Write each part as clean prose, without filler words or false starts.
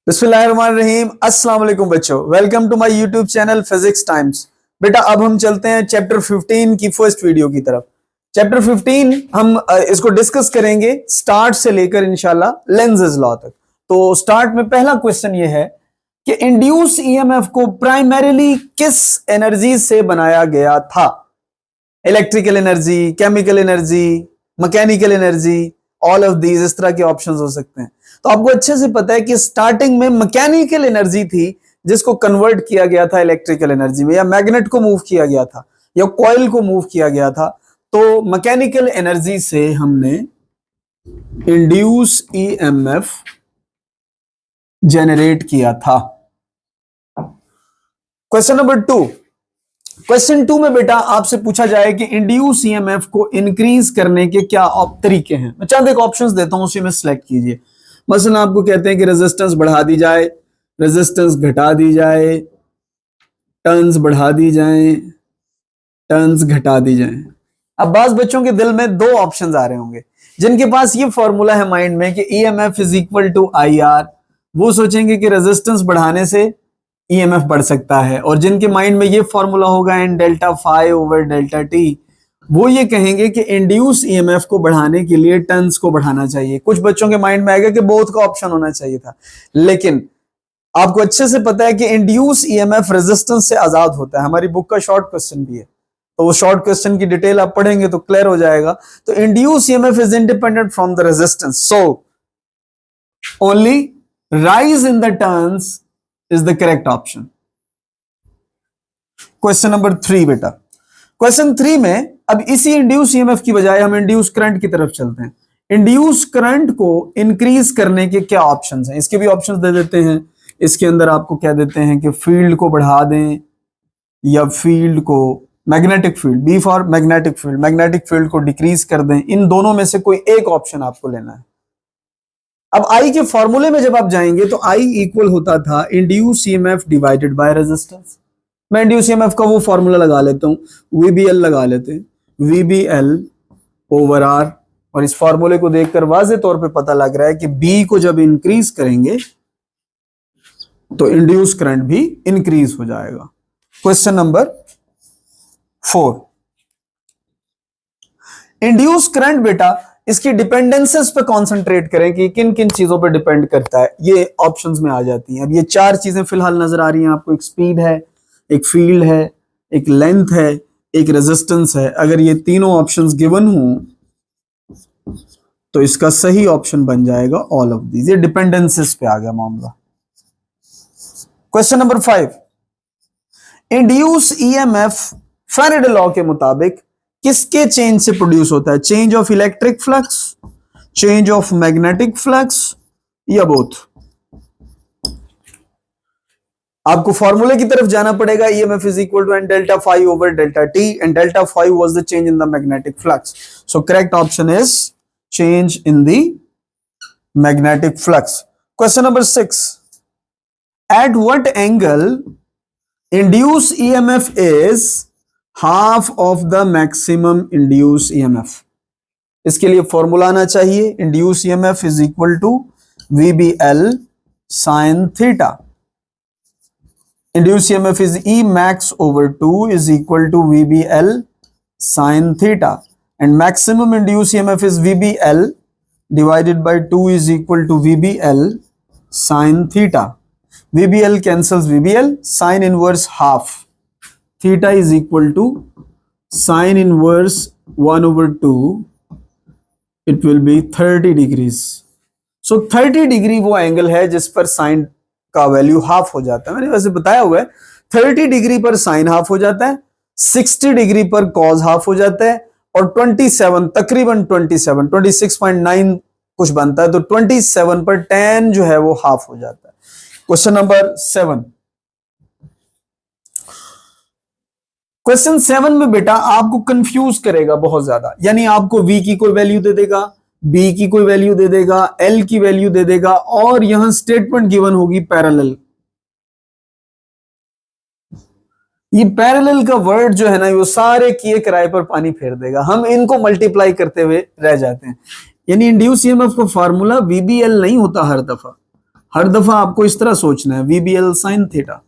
बिस्मिल्लाहिर्रहमानिर्रहीम। अस्सलाम वालेकुम बच्चों, welcome to my YouTube channel physics times. बेटा अब हम चलते हैं चैप्टर 15 की फर्स्ट वीडियो की तरफ। चैप्टर 15 हम इसको डिस्कस करेंगे स्टार्ट से लेकर इंशाल्लाह लेंजेस लॉ तक। तो स्टार्ट में पहला क्वेश्चन ये है कि इंड्यूस ईएमएफ को प्राइमरीली किस एनर्जी से बनाया गया था? Electrical energy, chemical energy, mechanical energy, all of these, इस तरह के ऑप्शंस हो सकते हैं। तो आपको अच्छे से पता है कि स्टार्टिंग में मैकेनिकल एनर्जी थी जिसको कन्वर्ट किया गया था इलेक्ट्रिकल एनर्जी में, या मैग्नेट को मूव किया गया था, या कॉइल को मूव किया गया था। तो मैकेनिकल एनर्जी से हमने इंड्यूस ईएमएफ जनरेट किया था। Question number 2। क्वेश्चन 2 में बेटा आपसे पूछा जाए कि इंड्यूस ईएमएफ को इंक्रीज करने के क्या तरीके हैं। मैं चंद एक ऑप्शंस देता हूं, उसी में सिलेक्ट कीजिए। मसलन आपको कहते हैं कि रेजिस्टेंस बढ़ा दी जाए, रेजिस्टेंस घटा दी जाए, टर्न्स बढ़ा दी जाए, टर्न्स घटा दी जाए। अब बाज बच्चों के दिल में दो ऑप्शंस आ रहे होंगे। जिनके पास ये फॉर्मूला है माइंड में कि EMF is equal to IR, वो सोचेंगे कि रेजिस्टेंस बढ़ाने से ईएमएफ बढ़ सकता है। और जिनके माइंड में ये फॉर्मूला होगा N delta phi over delta T, वो ये कहेंगे कि इंड्यूस ईएमएफ को बढ़ाने के लिए टर्न्स को बढ़ाना चाहिए। कुछ बच्चों के माइंड में आएगा कि बोथ का ऑप्शन होना चाहिए था, लेकिन आपको अच्छे से पता है कि इंड्यूस ईएमएफ रेजिस्टेंस से आजाद होता है। हमारी बुक का शॉर्ट क्वेश्चन भी है, तो वो शॉर्ट क्वेश्चन की डिटेल आप पढ़ेंगे तो क्लियर हो जाएगा। तो induce EMF is independent from the resistance, so only rise in the turns is the correct option. Question number 3 बेटा। क्वेश्चन 3 में अब इसी इंड्यूस ईएमएफ की बजाय हम इंड्यूस करंट की तरफ चलते हैं। इंड्यूस करंट को इंक्रीज करने के क्या ऑप्शंस हैं? इसके भी ऑप्शंस दे देते हैं। इसके अंदर आपको क्या देते हैं कि फील्ड को बढ़ा दें, या फील्ड को, magnetic field, B for magnetic field, magnetic field को डिक्रीज कर दें। इन दोनों में से कोई एक ऑप्शन आपको लेना है। अब आई के फॉर्मूले में जब आप जाएंगे तो आई इक्वल होता था induce EMF divided by resistance. मैं इंड्यूस ईएमएफ का वो फॉर्मूला लगा लेता हूं, वीबीएल लगा लेते हैं, वीबीएल ओवर आर। और इस फॉर्मूले को देखकर वाज़ेह तौर पे पता लग रहा है कि बी को जब इंक्रीज करेंगे तो इंड्यूस करंट भी इंक्रीज हो जाएगा। Question number 4। इंड्यूस करंट बेटा, इसकी डिपेंडेंसेस पे कंसंट्रेट करें कि किन किन चीजों पे डिपेंड करता है, ये ऑप्शंस में आ जाती हैं। अब ये चार चीजें फिलहाल नजर आ रही हैं आपको। एक स्पीड है, एक फील्ड है, एक लेंथ है, एक रेजिस्टेंस है। अगर ये तीनों ऑप्शंस गिवन हों तो इसका सही ऑप्शन बन जाएगा ऑल ऑफ दीज। ये डिपेंडेंसेस पे आ गया मामला। Question number 5। Induce EMF Faraday law के मुताबिक किसके चेंज से प्रोड्यूस होता है? Change of electric flux, change of magnetic flux, या बोथ? आपको फॉर्मूले की तरफ जाना पड़ेगा। EMF is equal to N delta phi over delta T, and delta phi was the change in the magnetic flux. So correct option is change in the magnetic flux. Question number 6। At what angle induce EMF is half of the maximum induce EMF? इसके लिए formula आना चाहिए। Induce EMF is equal to VBL sine theta. Induced EMF is E max over 2 is equal to VBL sin theta, and maximum induced EMF is VBL divided by 2 is equal to VBL sin theta. VBL cancels VBL, sin inverse half. Theta is equal to sin inverse 1 over 2. It will be 30 degrees. So 30 degree वो angle है जिस पर sign का value half हो जाता है। मैंने वैसे बताया हुआ है 30 डिग्री पर साइन हाफ हो जाता है, 60 डिग्री पर कॉज हाफ हो जाता है, और 27 तकरीबन 26.9 कुछ बनता है, तो 27 पर tan जो है वो हाफ हो जाता है। Question number 7। क्वेश्चन 7 में बेटा आपको कंफ्यूज करेगा बहुत ज्यादा, यानी आपको v की कोई वैल्यू दे देगा, B की कोई वैल्यू दे देगा, L की वैल्यू दे देगा, और यहां स्टेटमेंट गिवन होगी पैरेलल। ये पैरेलल का वर्ड जो है ना, वो सारे किए किराए पर पानी फेर देगा। हम इनको मल्टीप्लाई करते हुए रह जाते हैं। यानी इंड्यूस ईएमएफ का फार्मूला VBL नहीं होता हर दफा। हर दफा आपको इस तरह सोचना है, VBL sin थीटा।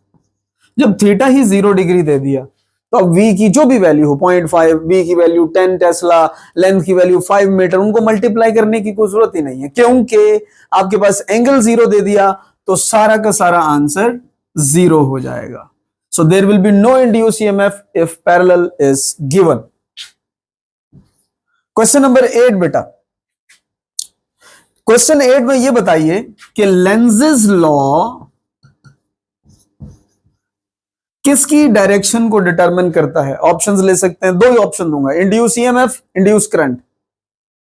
जब थीटा ही 0 डिग्री दे दिया तो अब V की जो भी वैल्यू हो 0.5, V की वैल्यू 10 टेस्ला, लेंथ की वैल्यू 5 मीटर, उनको मल्टीप्लाई करने की कोई जरूरत ही नहीं है, क्योंकि आपके पास एंगल 0 दे दिया तो सारा का सारा आंसर 0 हो जाएगा। So there will be no induce EMF if parallel is given. Question number 8 बेटा, क्वेश्चन 8 में ये बताइए कि लेंजेस लॉ किसकी डायरेक्शन को डिटरमिन करता है। ऑप्शंस ले सकते हैं, दो ही ऑप्शन दूंगा, इंड्यूस ईएमएफ, इंड्यूस करंट,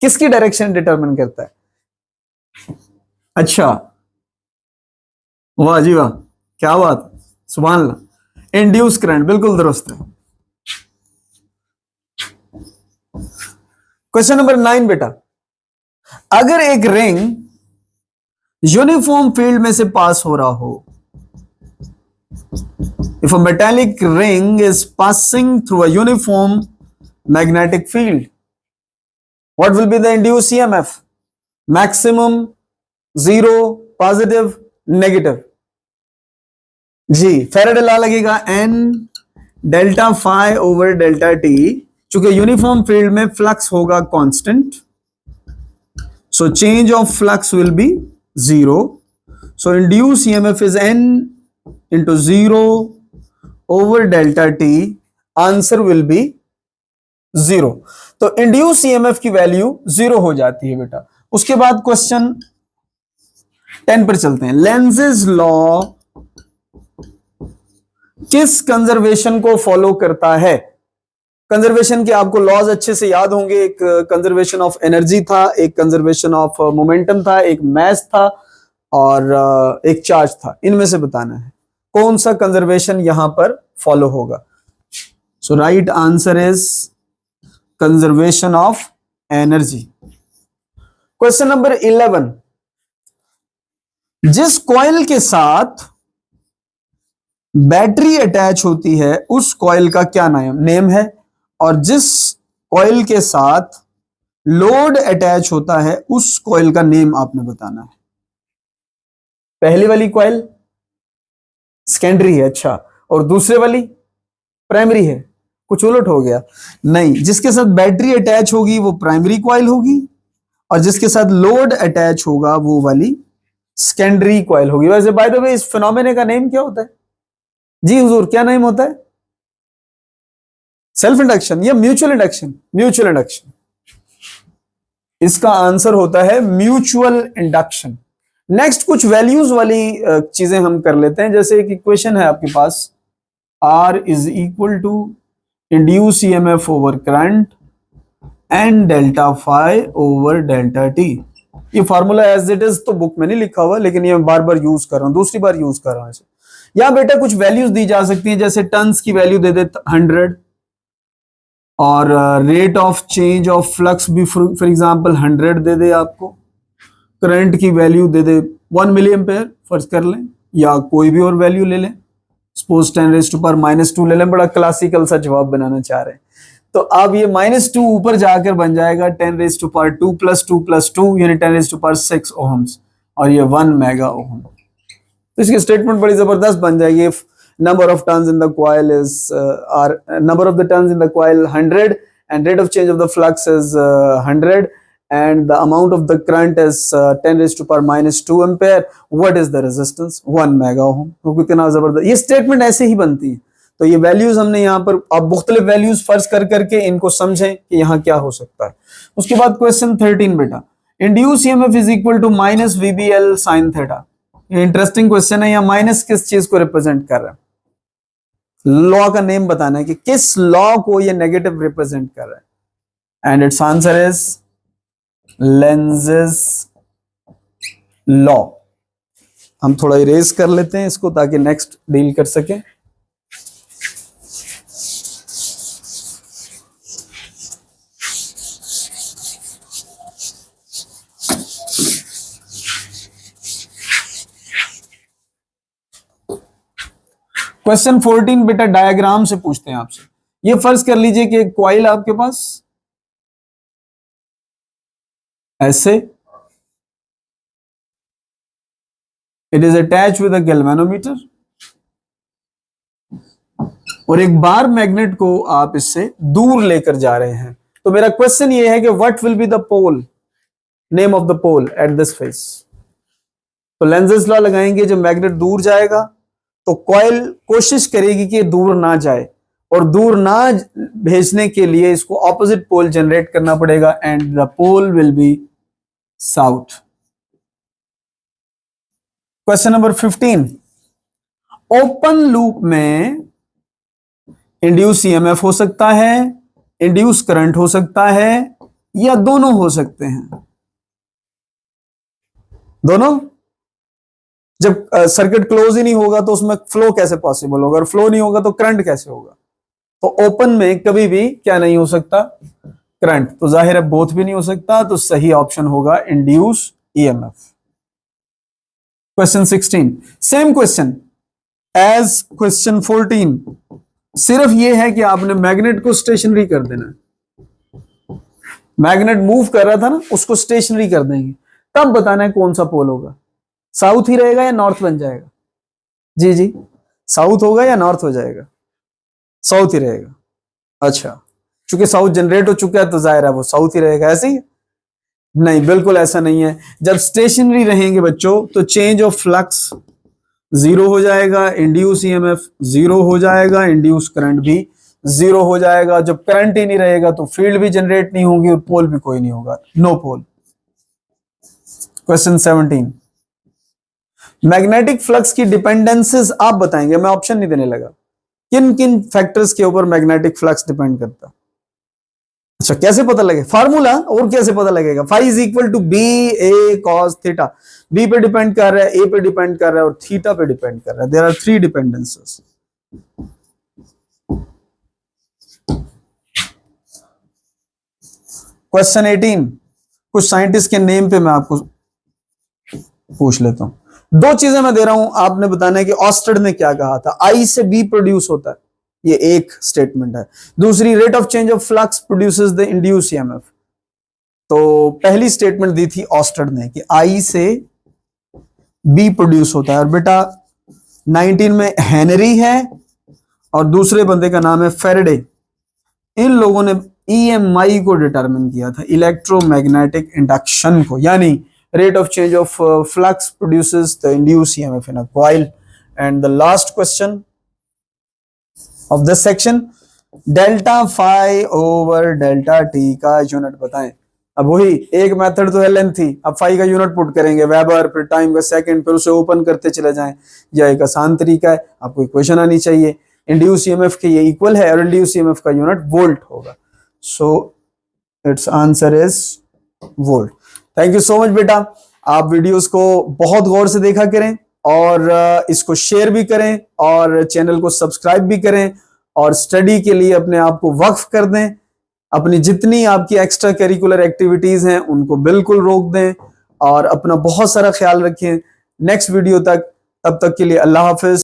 किसकी डायरेक्शन डिटरमिन करता है। अच्छा, वाह जी वाह, क्या बात, सुभान अल्लाह, इंड्यूस करंट बिल्कुल दुरुस्त है। क्वेश्चन नंबर 9 बेटा, अगर एक रिंग यूनिफॉर्म फील्ड में से पास हो रहा हो, if a metallic ring is passing through a uniform magnetic field, what will be the induced EMF? Maximum, zero, positive, negative? जी, फैराडे लॉ लगेगा, n delta phi over delta T, चूंकि uniform field में flux होगा constant, so change of flux will be 0, so induced EMF is n into 0 over delta t, answer will be 0। तो induce EMF की value 0 हो जाती है बेटा। उसके बाद क्वेश्चन 10 पर चलते हैं। लेंजेस लॉ किस कंजर्वेशन को फॉलो करता है। कंजर्वेशन के आपको लॉज अच्छे से याद होंगे, एक कंजर्वेशन ऑफ एनर्जी था, एक कंजर्वेशन ऑफ मोमेंटम था, एक मैस था और एक चार्ज था। इनमें से बताना है कौन सा कंजर्वेशन यहां पर फॉलो होगा। So right answer is conservation of energy. Question number 11, जिस कॉइल के साथ बैटरी अटैच होती है उस कॉइल का क्या नेम है, और जिस कॉइल के साथ लोड अटैच होता है उस कॉइल का नेम आपने बताना है। पहली वाली कॉइल सेकेंडरी है, अच्छा, और दूसरे वाली प्राइमरी है, कुछ उलट हो गया। नहीं, जिसके साथ बैटरी अटैच होगी वो प्राइमरी कॉइल होगी और जिसके साथ लोड अटैच होगा वो वाली सेकेंडरी कॉइल होगी। वैसे बाय द वे इस फिनोमेना का नेम क्या होता है जी हुजूर, क्या नेम होता है? सेल्फ इंडक्शन या म्यूचुअल इंडक्शन? म्यूचुअल इंडक्शन, इसका आंसर होता है म्यूचुअल इंडक्शन। नेक्स्ट कुछ वैल्यूज वाली चीजें हम कर लेते हैं। जैसे एक इक्वेशन है आपके पास, R is equal to induce EMF over current N delta phi over delta T. ये फार्मूला एज इट इज तो बुक में नहीं लिखा हुआ, लेकिन ये बार बार यूज कर रहा हूं, दूसरी बार यूज कर रहा हूं इसे। यहां बेटा कुछ वैल्यूज दी जा सकती हैं, जैसे टन्स की वैल्यू दे दे 100 और rate of change of flux भी फॉर एग्जांपल 100 दे दे आपको, करंट की वैल्यू दे दे 1 मिलियन पेयर फर्ज कर लें, या कोई भी और वैल्यू ले लें, सपोज 10⁻⁻² ले लें। बड़ा क्लासिकल सा जवाब बनाना चाह रहे हैं तो अब ये -2 ऊपर जाकर बन जाएगा 10⁻² + 2 + 2 यानी 10⁻6 ओहम्स, और ये 1 मेगा ओहम। तो इसकी स्टेटमेंट बड़ी जबरदस्त बन जाएगी। If number of turns in the coil is number of the turns in the coil 100 and rate of change of the flux is 100 and the amount of the current is 10⁻⁻² ampere, what is the resistance? 1 mega ohm। तो कितना जबरदस्त, ये statement ऐसे ही बनती है। तो ये values हमने यहाँ पर अब मुख्तलिफ वैल्यूज फर्ज कर करके इनको समझें कि यहाँ क्या हो सकता है। उसके बाद क्वेश्चन 13 बेटा, induce EMF is equal to -VBL sin theta. Interesting question है। यहाँ माइनस किस चीज को रिप्रेजेंट कर रहा है, लॉ का नेम बताना है कि किस लॉ को ये नेगेटिव रिप्रेजेंट कर रहा है, and it's answer is Lenz's law. हम थोड़ा इरेज कर लेते हैं इसको ताकि नेक्स्ट डील कर सके। क्वेश्चन 14 बेटा डायग्राम से पूछते हैं आपसे। ये फर्ज कर लीजिए कि एक कॉइल आपके पास ऐसे it is attach with a galvanometer, और एक बार मैग्नेट को आप इससे दूर लेकर जा रहे हैं। तो मेरा क्वेश्चन ये है कि what will be the pole, name of the pole at this face. तो लेंजेस लॉ लगाएंगे, जब मैग्नेट दूर जाएगा तो कॉइल कोशिश करेगी कि दूर ना जाए, और दूर ना भेजने के लिए इसको ऑपोजिट पोल जनरेट करना पड़ेगा, and the pole will be south. Question number 15, open loop में इंड्यूस ईएमएफ हो सकता है, इंड्यूस करंट हो सकता है, या दोनों हो सकते हैं? दोनों। जब सर्किट क्लोज ही नहीं होगा तो उसमें फ्लो कैसे पॉसिबल होगा, और फ्लो नहीं होगा तो करंट कैसे होगा? तो ओपन में कभी भी क्या नहीं हो सकता, करंट। तो जाहिर है बोथ भी नहीं हो सकता, तो सही ऑप्शन होगा induce EMF. Question 16, same question as question 14, सिर्फ यह है कि आपने मैग्नेट को स्टेशनरी कर देना है। मैग्नेट मूव कर रहा था ना, उसको स्टेशनरी कर देंगे, तब बताना है कौन सा पोल होगा, साउथ ही रहेगा या नॉर्थ बन जाएगा? जी जी, साउथ होगा या नॉर्थ हो जाएगा? साउथ ही रहेगा। अच्छा, चूंकि साउथ जनरेट हो चुका है तो जाहिर है वो साउथ ही रहेगा, ऐसे ही? नहीं, बिल्कुल ऐसा नहीं है। जब स्टेशनरी रहेंगे बच्चों तो चेंज ऑफ फ्लक्स जीरो हो जाएगा, इंड्यूस ईएमएफ जीरो हो जाएगा, इंड्यूस करंट भी जीरो हो जाएगा। जब करंट ही नहीं रहेगा तो फील्ड भी जनरेट नहीं होगी और पोल भी कोई नहीं होगा, नो पोल। क्वेश्चन 17, मैग्नेटिक फ्लक्स की डिपेंडेंसेस आप बताएंगे, मैं ऑप्शन नहीं देने लगा। किन किन फैक्टर्स के ऊपर मैग्नेटिक फ्लक्स डिपेंड करता है? अच्छा, कैसे पता लगे? फार्मूला, और कैसे पता लगेगा? Phi is equal to B A cos theta. B पे डिपेंड कर रहा है, ए पे डिपेंड कर रहा है, और थीटा पे डिपेंड कर रहा है। There are 3 डिपेंडेंसेस। क्वेश्चन 18, कुछ साइंटिस्ट के नेम पे मैं आपको पूछ लेता हूं। 2 चीजें मैं दे रहा हूं, आपने बताना है कि ऑस्टेड ने क्या कहा था। आई से बी प्रोड्यूस होता है, ये एक स्टेटमेंट है। दूसरी, rate of change of flux produces the induce EMF. तो पहली स्टेटमेंट दी थी ऑस्टेड ने कि आई से बी प्रोड्यूस होता है। और बेटा 19 में हेनरी है और दूसरे बंदे का नाम है फेरेडे। इन लोगों ने ईएमआई को डिटरमिन किया था, इलेक्ट्रोमैग्नेटिक इंडक्शन को, यानी rate of change of flux produces the induced EMF in a coil. And the last question of this section, delta phi over delta t का यूनिट बताएं। अब वही एक मेथड तो है लेंथ थी, अब फाई का यूनिट पुट करेंगे, वेबर, फिर टाइम का सेकंड, फिर उसे ओपन करते चले जाएं। यह एक आसान तरीका है, आपको इक्वेशन आनी चाहिए। इंड्यूस ईएमएफ के ये इक्वल है और इंड्यूस ईएमएफ का यूनिट वोल्ट होगा। So it's answer is volt. Thank you so much बेटा, आप वीडियोस को बहुत गौर से देखा करें और इसको शेयर भी करें और चैनल को सब्सक्राइब भी करें, और स्टडी के लिए अपने आप को वक्फ कर दें। अपनी जितनी आपकी एक्स्ट्रा करिकुलर एक्टिविटीज हैं उनको बिल्कुल रोक दें, और अपना बहुत सारा ख्याल रखें। नेक्स्ट वीडियो तक, तब तक के लिए अल्लाह हाफिज।